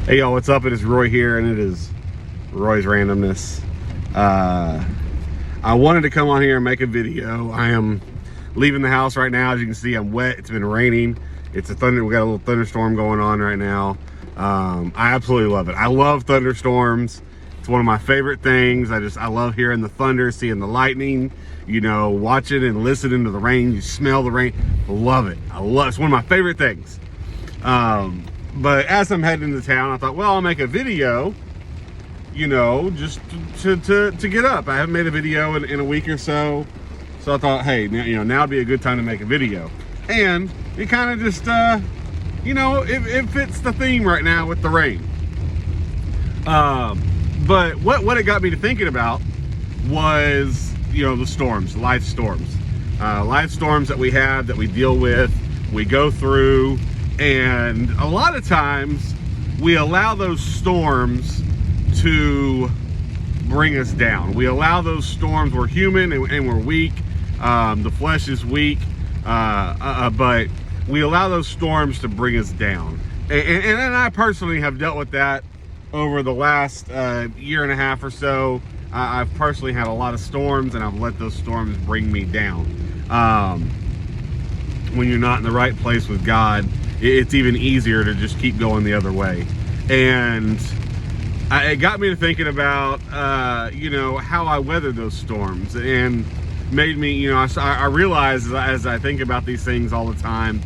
Hey y'all, what's up? It is Roy here, and it is Roy's Randomness. I wanted to come on here and make a video. I am leaving the house right now. As you can see, I'm wet. It's been raining. We got a little thunderstorm going on right now. I absolutely love it. I love thunderstorms. It's one of my favorite things. I love hearing the thunder, seeing the lightning, you know, watching and listening to the rain. You smell the rain. I love it. It's one of my favorite things. But as I'm heading into town, I thought, well, I'll make a video, you know, just to get up. I haven't made a video in a week or so. So I thought, hey, now would be a good time to make a video. And it kind of just, you know, it fits the theme right now with the rain. But what it got me to thinking about was, you know, the storms, life storms. Life storms that we have, that we deal with, we go through. And a lot of times we allow those storms to bring us down. We allow those storms. We're human and we're weak. The flesh is weak, but we allow those storms to bring us down. And I personally have dealt with that over the last year and a half or so. I've personally had a lot of storms, and I've let those storms bring me down. When you're not in the right place with God, it's even easier to just keep going the other way. And it got me to thinking about, you know, how I weathered those storms, and made me, you know, I realized as I think about these things all the time,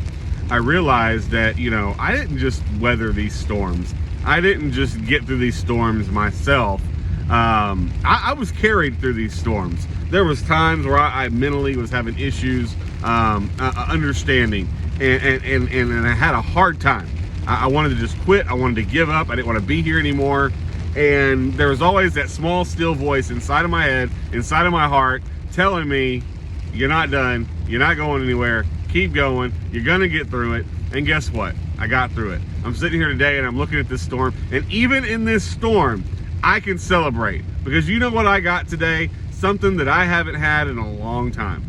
I realized that, you know, I didn't just weather these storms. I didn't just get through these storms myself. I was carried through these storms. There was times where I mentally was having issues, understanding, and I had a hard time. I wanted to just quit. I wanted to give up. I didn't want to be here anymore. And there was always that small, still voice inside of my head, inside of my heart, telling me, you're not done. You're not going anywhere. Keep going. You're going to get through it. And guess what? I got through it. I'm sitting here today and I'm looking at this storm. And even in this storm, I can celebrate, because you know what I got today? Something that I haven't had in a long time.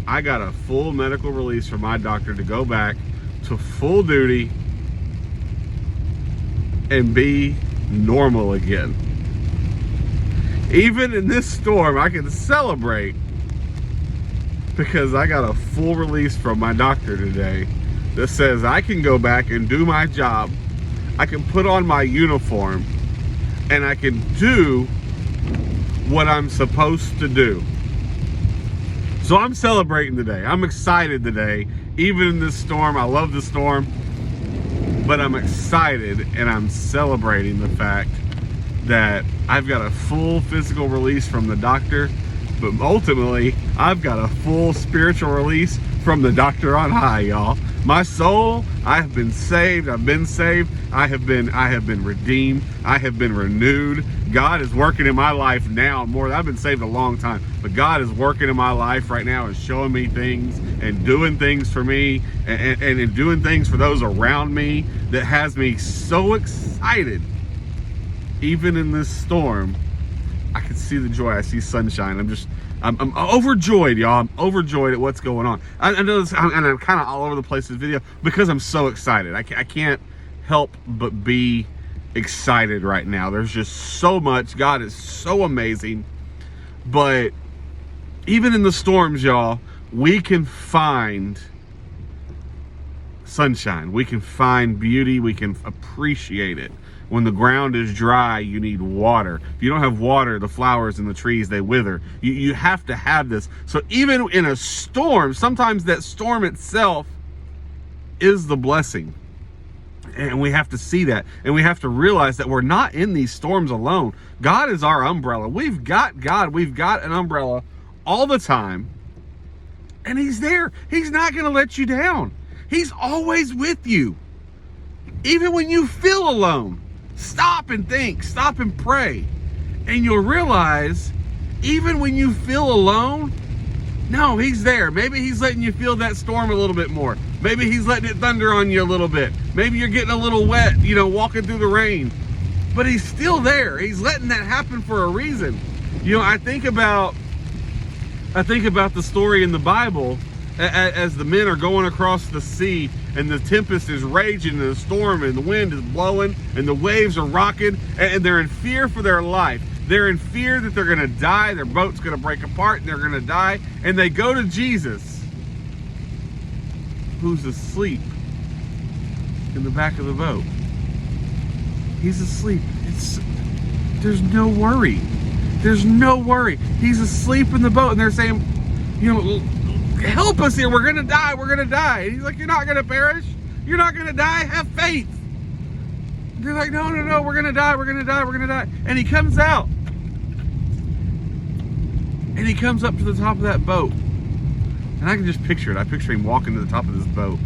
I got a full medical release from my doctor to go back to full duty and be normal again. Even in this storm, I can celebrate because I got a full release from my doctor today that says I can go back and do my job. I can put on my uniform and I can do what I'm supposed to do. So I'm celebrating today. I'm excited today. Even in this storm, I love the storm, but I'm excited and I'm celebrating the fact that I've got a full physical release from the doctor, but ultimately I've got a full spiritual release from the doctor on high, y'all. My soul, I have been saved. I've been saved. I have been redeemed. I have been renewed. God is working in my life now more. I've been saved a long time, but God is working in my life right now and showing me things and doing things for me and doing things for those around me that has me so excited. Even in this storm, I can see the joy. I see sunshine. I'm overjoyed, y'all. I'm overjoyed at what's going on. I know this, and I'm kind of all over the place in this video because I'm so excited. I can't help but be excited right now. There's just so much. God is so amazing. But even in the storms, y'all, we can find sunshine. We can find beauty. We can appreciate it. When the ground is dry, you need water. If you don't have water, the flowers and the trees, they wither. You have to have this. So even in a storm, sometimes that storm itself is the blessing. And we have to see that. And we have to realize that we're not in these storms alone. God is our umbrella. We've got God. We've got an umbrella all the time. And He's there. He's not going to let you down. He's always with you. Even when you feel alone. Stop and think, stop and pray, and you'll realize even when you feel alone, no, He's there. Maybe He's letting you feel that storm a little bit more. Maybe He's letting it thunder on you a little bit. Maybe you're getting a little wet, you know, walking through the rain, but He's still there. He's letting that happen for a reason. You know, I think about the story in the Bible as the men are going across the sea and the tempest is raging, and the storm and the wind is blowing, and the waves are rocking, and they're in fear for their life. They're in fear that they're going to die, their boat's going to break apart, and they're going to die. And they go to Jesus, who's asleep in the back of the boat. He's asleep. There's no worry. There's no worry. He's asleep in the boat, and they're saying, help us here. We're going to die. We're going to die. And he's like, you're not going to perish. You're not going to die. Have faith. And they're like, no. We're going to die. We're going to die. We're going to die. And he comes out. And he comes up to the top of that boat. And I can just picture it. I picture him walking to the top of this boat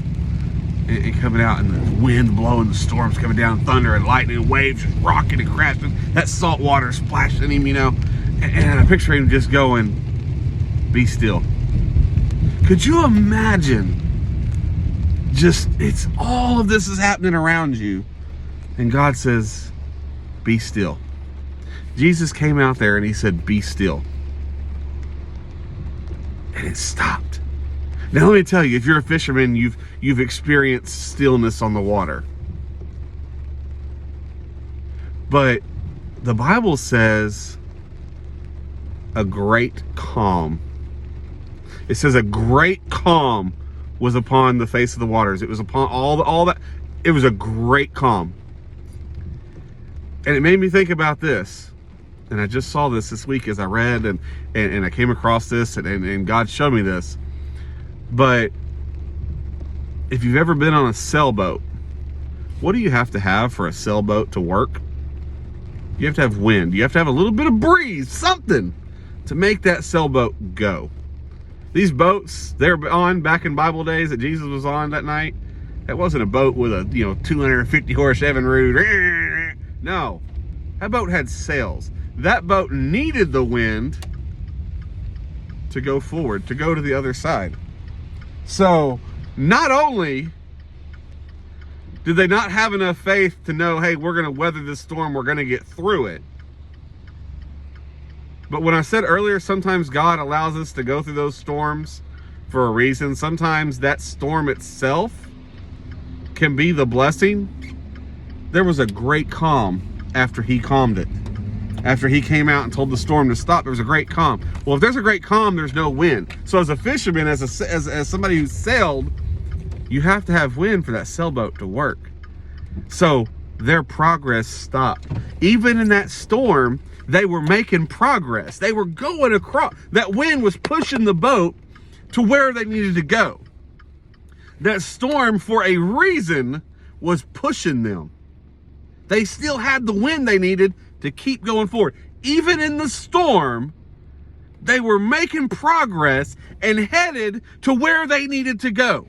and coming out, and the wind blowing, the storm's coming down, thunder and lightning and waves just rocking and crashing. That salt water splashing him, And I picture him just going, be still. Could you imagine it's all of this is happening around you, and God says, be still. Jesus came out there and he said, be still. And it stopped. Now let me tell you, if you're a fisherman, you've experienced stillness on the water. But the Bible says a great calm. It says a great calm was upon the face of the waters. It was upon all that. It was a great calm. And it made me think about this. And I just saw this week as I read and I came across this and God showed me this. But if you've ever been on a sailboat, what do you have to have for a sailboat to work? You have to have wind. You have to have a little bit of breeze, something to make that sailboat go. These boats they're on back in Bible days that Jesus was on that night, that wasn't a boat with a 250 horse Evinrude. No, that boat had sails. That boat needed the wind to go forward, to go to the other side. So not only did they not have enough faith to know, hey, we're going to weather this storm, we're going to get through it. But when I said earlier, sometimes God allows us to go through those storms for a reason. Sometimes that storm itself can be the blessing. There was a great calm after he calmed it. After he came out and told the storm to stop, there was a great calm. Well, if there's a great calm, there's no wind. So as a fisherman, as somebody who sailed, you have to have wind for that sailboat to work. So their progress stopped. Even in that storm, they were making progress. They were going across. That wind was pushing the boat to where they needed to go. That storm, for a reason, was pushing them. They still had the wind they needed to keep going forward. Even in the storm, they were making progress and headed to where they needed to go.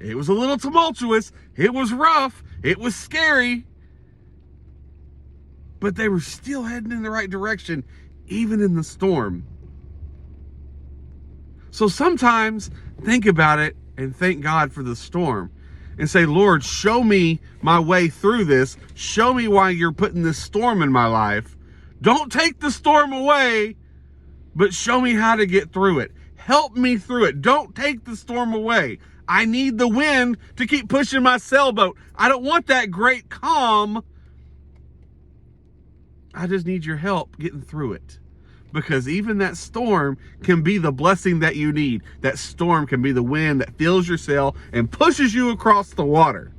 It was a little tumultuous. It was rough. It was scary. But they were still heading in the right direction, even in the storm. So sometimes think about it and thank God for the storm. And say, Lord, show me my way through this. Show me why you're putting this storm in my life. Don't take the storm away, but show me how to get through it. Help me through it. Don't take the storm away. I need the wind to keep pushing my sailboat. I don't want that great calm. I just need your help getting through it. Because even that storm can be the blessing that you need. That storm can be the wind that fills your sail and pushes you across the water.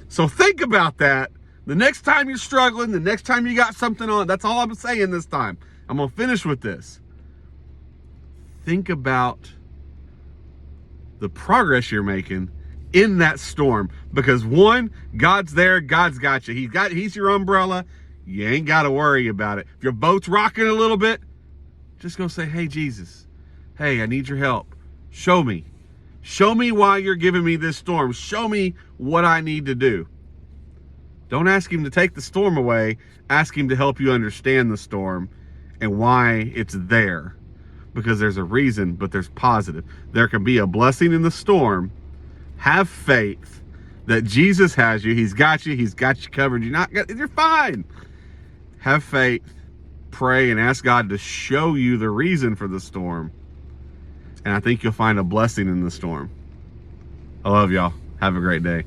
So think about that. The next time you're struggling, the next time you got something on, that's all I'm saying this time. I'm going to finish with this. Think about the progress you're making in that storm. Because one, God's there. God's got you. He's your umbrella. You ain't got to worry about it. If your boat's rocking a little bit, just go say, hey, Jesus, hey, I need your help. Show me. Show me why you're giving me this storm. Show me what I need to do. Don't ask him to take the storm away. Ask him to help you understand the storm and why it's there. Because there's a reason, but there's positive. There can be a blessing in the storm. Have faith that Jesus has you. He's got you. He's got you covered. You're fine. Have faith, pray, and ask God to show you the reason for the storm. And I think you'll find a blessing in the storm. I love y'all. Have a great day.